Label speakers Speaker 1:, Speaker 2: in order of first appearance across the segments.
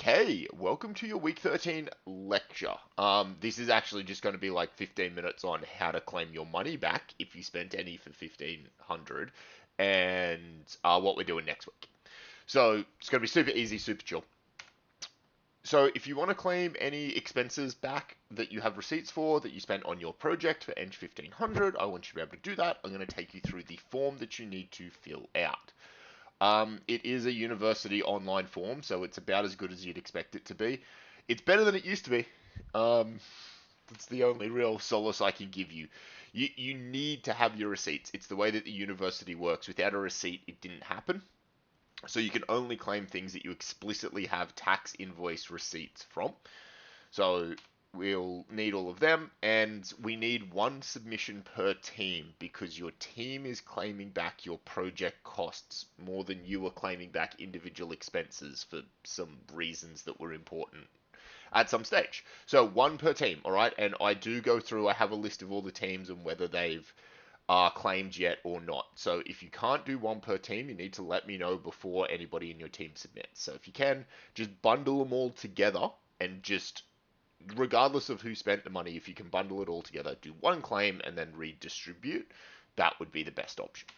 Speaker 1: Okay, welcome to your week 13 lecture. This is actually just going to be like 15 minutes on how to claim your money back if you spent any for 1500 and what we're doing next week. So it's going to be super easy, super chill. So if you want to claim any expenses back that you have receipts for that you spent on your project for Eng 1500, I want you to be able to do that. I'm going to take you through the form that you need to fill out. It is a university online form, so it's about as good as you'd expect it to be. It's better than it used to be. Um, that's the only real solace I can give you. You need to have your receipts. It's the way that the university works. Without a receipt, it didn't happen. So you can only claim things that you explicitly have tax invoice receipts from. So we'll need all of them, and we need one submission per team because your team is claiming back your project costs more than you are claiming back individual expenses for some reasons that were important at some stage. So one per team, all right? And I do go through, I have a list of all the teams and whether they've claimed yet or not. So if you can't do one per team, you need to let me know before anybody in your team submits. So if you can, just bundle them all together and just regardless of who spent the money, if you can bundle it all together, do one claim and then redistribute, that would be the best option.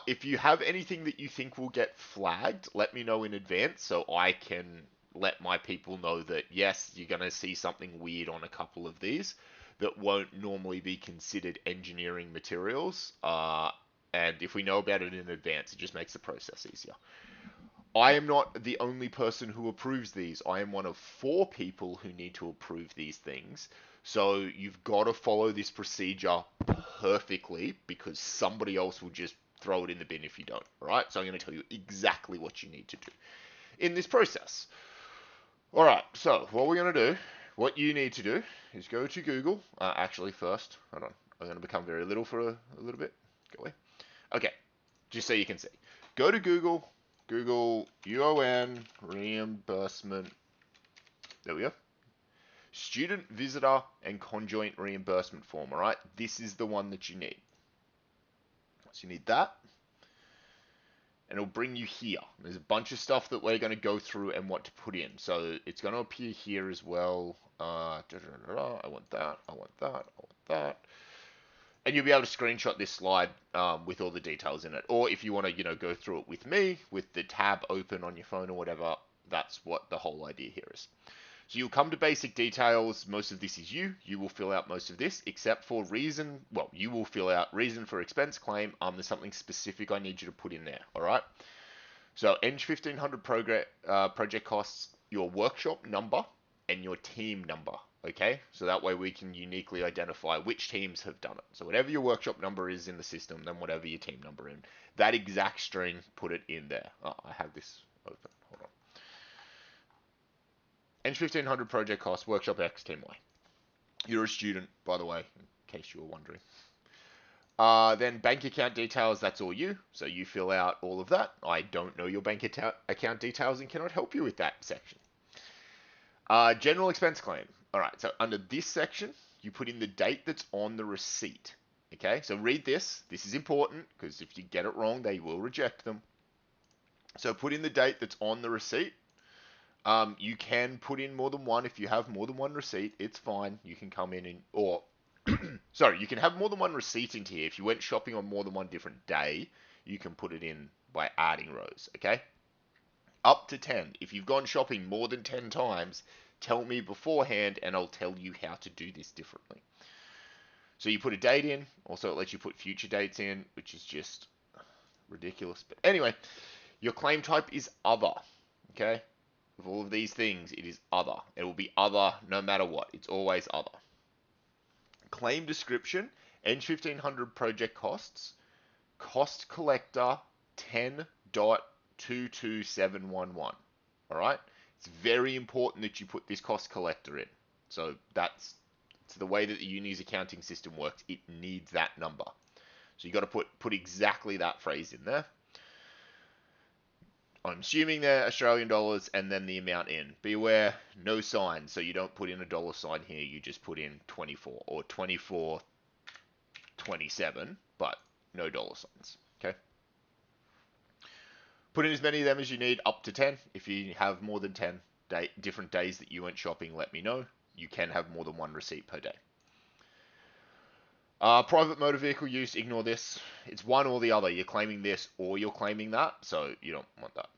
Speaker 1: If you have anything that you think will get flagged, let me know in advance so I can let my people know that yes, you're going to see something weird on a couple of these that won't normally be considered engineering materials. And if we know about it in advance, it just makes the process easier. I am not the only person who approves these. I am one of 4 people who need to approve these things. So you've got to follow this procedure perfectly because somebody else will just throw it in the bin if you don't. All right? So I'm going to tell you exactly what you need to do in this process. All right. So what we're going to do, what you need to do is go to Google. Actually, first, hold on. I'm going to become very little for a little bit. Go away. Okay. Just so you can see. Go to Google. Google UON reimbursement. There we go. Student visitor and conjoint reimbursement form. All right. This is the one that you need. So you need that. And it'll bring you here. There's a bunch of stuff that we're going to go through and what to put in. So it's going to appear here as well. I want that. I want that. I want that. And you'll be able to screenshot this slide with all the details in it. Or if you want to, go through it with me, with the tab open on your phone or whatever, that's what the whole idea here is. So you'll come to basic details. Most of this is you. You will fill out most of this, except for reason. Well, you will fill out reason for expense claim. There's something specific I need you to put in there. All right. So Eng 1500 project costs, your workshop number and your team number. Okay, so that way we can uniquely identify which teams have done it. So whatever your workshop number is in the system, then whatever your team number in. That exact string, put it in there. Oh, I have this open. Hold on. Eng 1500 project costs, workshop X, team Y. You're a student, by the way, in case you were wondering. Then bank account details, that's all you. So you fill out all of that. I don't know your bank account details and cannot help you with that section. General expense claim. All right, so under this section, you put in the date that's on the receipt. Okay, so read this. This is important because if you get it wrong, they will reject them. So put in the date that's on the receipt. You can put in more than one if you have more than one receipt. It's fine. You can come in and, or, sorry, you can have more than one receipt into here. If you went shopping on more than one different day, you can put it in by adding rows, okay? Up to 10. If you've gone shopping more than 10 times, tell me beforehand and I'll tell you how to do this differently. So you put a date in. Also, it lets you put future dates in, which is just ridiculous. But anyway, your claim type is other, okay? Of all of these things, it is other. It will be other no matter what. It's always other. Claim description, Eng 1500 project costs, cost collector 10.22711. All right? It's very important that you put this cost collector in. So that's the way that the uni's accounting system works. It needs that number. So you got to put exactly that phrase in there. I'm assuming they're Australian dollars and then the amount in. Be aware, no sign. So you don't put in a dollar sign here. You just put in 24 or 24.27, but no dollar signs. Okay. Put in as many of them as you need, up to 10. If you have more than 10 different days that you went shopping, let me know. You can have more than one receipt per day. Private motor vehicle use, ignore this. It's one or the other. You're claiming this or you're claiming that, so you don't want that.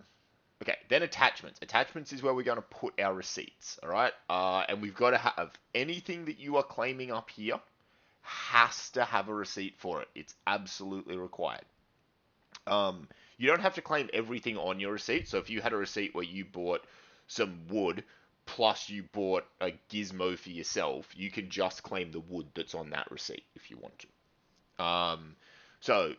Speaker 1: Okay, then attachments. Attachments is where we're going to put our receipts, all right? And we've got to have anything that you are claiming up here has to have a receipt for it. It's absolutely required. You don't have to claim everything on your receipt. So if you had a receipt where you bought some wood plus you bought a gizmo for yourself, you can just claim the wood that's on that receipt if you want to. So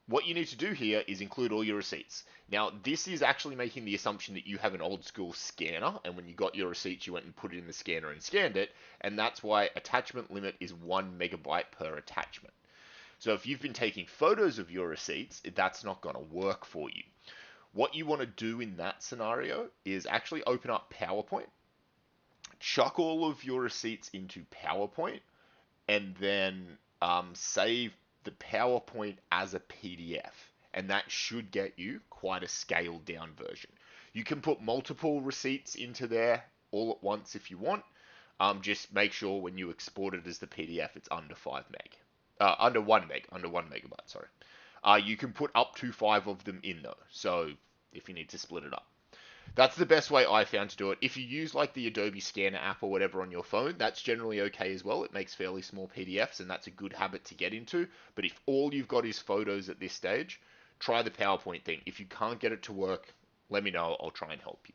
Speaker 1: what you need to do here is include all your receipts. Now, this is actually making the assumption that you have an old school scanner, and when you got your receipts, you went and put it in the scanner and scanned it, and that's why attachment limit is 1 megabyte per attachment. So if you've been taking photos of your receipts, that's not going to work for you. What you want to do in that scenario is actually open up PowerPoint, chuck all of your receipts into PowerPoint, and then save the PowerPoint as a PDF. And that should get you quite a scaled down version. You can put multiple receipts into there all at once if you want. Just make sure when you export it as the PDF, it's under 5 meg. Under 1 meg, under 1 megabyte, sorry. You can put up to 5 of them in though, so if you need to split it up. That's the best way I found to do it. If you use like the Adobe Scanner app or whatever on your phone, that's generally okay as well. It makes fairly small PDFs and that's a good habit to get into. But if all you've got is photos at this stage, try the PowerPoint thing. If you can't get it to work, let me know. I'll try and help you.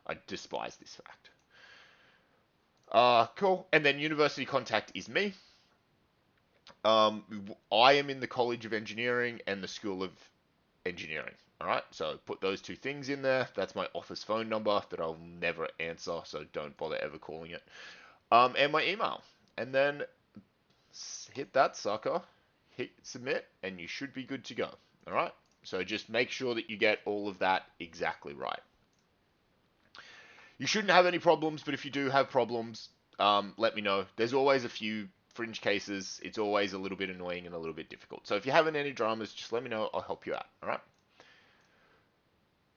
Speaker 1: I despise this fact. Cool. And then university contact is me. I am in the College of Engineering and the School of Engineering. All right, so put those two things in there. That's my office phone number that I'll never answer, so don't bother ever calling it. And my email. And then hit that sucker, hit submit, and you should be good to go. All right, so just make sure that you get all of that exactly right. You shouldn't have any problems, but if you do have problems, let me know. There's always a few fringe cases. It's always a little bit annoying and a little bit difficult. So if you're having any dramas, just let me know. I'll help you out. All right.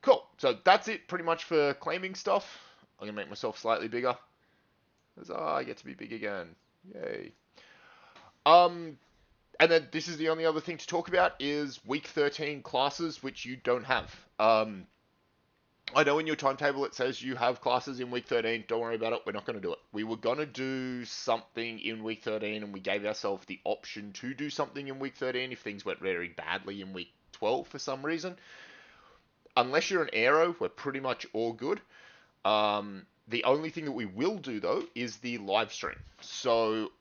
Speaker 1: Cool. So that's it pretty much for claiming stuff. I'm going to make myself slightly bigger. I get to be big again. Yay. And then this is the only other thing to talk about is week 13 classes, which you don't have. I know in your timetable it says you have classes in week 13. Don't worry about it. We're not going to do it. We were going to do something in week 13, and we gave ourselves the option to do something in week 13 if things went very badly in week 12 for some reason. Unless you're an aero, we're pretty much all good. The only thing that we will do, though, is the live stream. So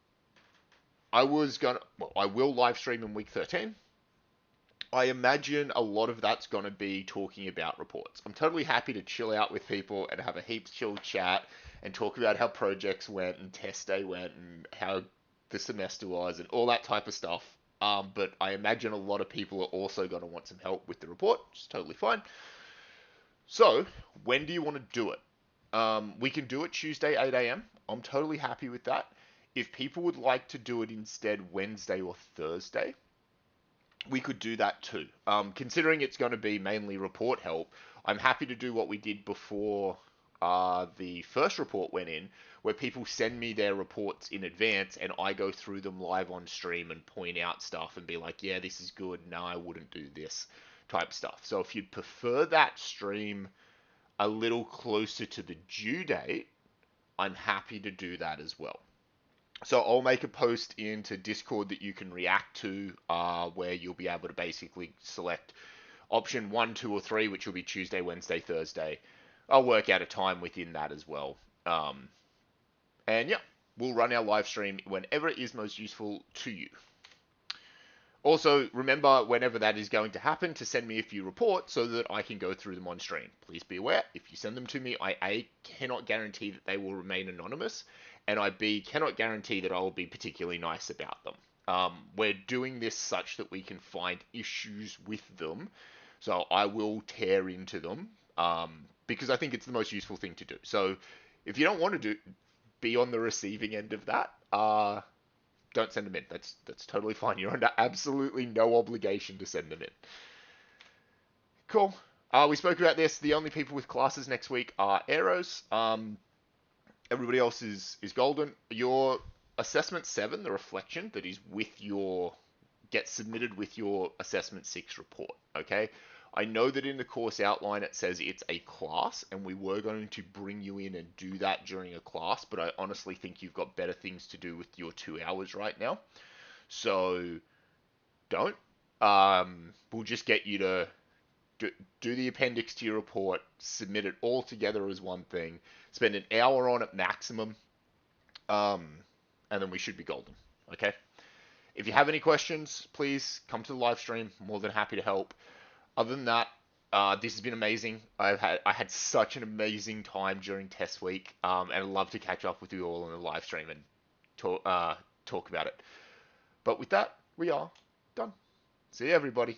Speaker 1: I will live stream in week 13. I imagine a lot of that's going to be talking about reports. I'm totally happy to chill out with people and have a heaps chill chat and talk about how projects went and test day went and how the semester was and all that type of stuff. But I imagine a lot of people are also going to want some help with the report, which is totally fine. So, when do you want to do it? We can do it Tuesday, 8 a.m. I'm totally happy with that. If people would like to do it instead Wednesday or Thursday, we could do that too. Considering it's going to be mainly report help, I'm happy to do what we did before the first report went in, where people send me their reports in advance and I go through them live on stream and point out stuff and be like, yeah, this is good. No, I wouldn't do this type stuff. So if you'd prefer that stream a little closer to the due date, I'm happy to do that as well. So I'll make a post into Discord that you can react to, where you'll be able to basically select option 1, 2, or 3, which will be Tuesday, Wednesday, Thursday. I'll work out a time within that as well. And yeah, we'll run our live stream whenever it is most useful to you. Also, remember, whenever that is going to happen, to send me a few reports so that I can go through them on stream. Please be aware, if you send them to me, I A, cannot guarantee that they will remain anonymous, and I B, cannot guarantee that I will be particularly nice about them. We're doing this such that we can find issues with them, so I will tear into them, because I think it's the most useful thing to do. So if you don't want to be on the receiving end of that, don't send them in. That's totally fine. You're under absolutely no obligation to send them in. Cool. We spoke about this. The only people with classes next week are Aeros. Everybody else is golden. Your assessment 7, the reflection that is with your gets submitted with your assessment 6 report. Okay. I know that in the course outline it says it's a class, and we were going to bring you in and do that during a class, but I honestly think you've got better things to do with your 2 hours right now. So don't. We'll just get you to do the appendix to your report, submit it all together as one thing, spend an hour on it maximum, um, and then we should be golden. Okay? If you have any questions, please come to the live stream. More than happy to help. Other than that, this has been amazing. I had such an amazing time during test week, and I'd love to catch up with you all on the live stream and talk about it. But with that, we are done. See you, everybody.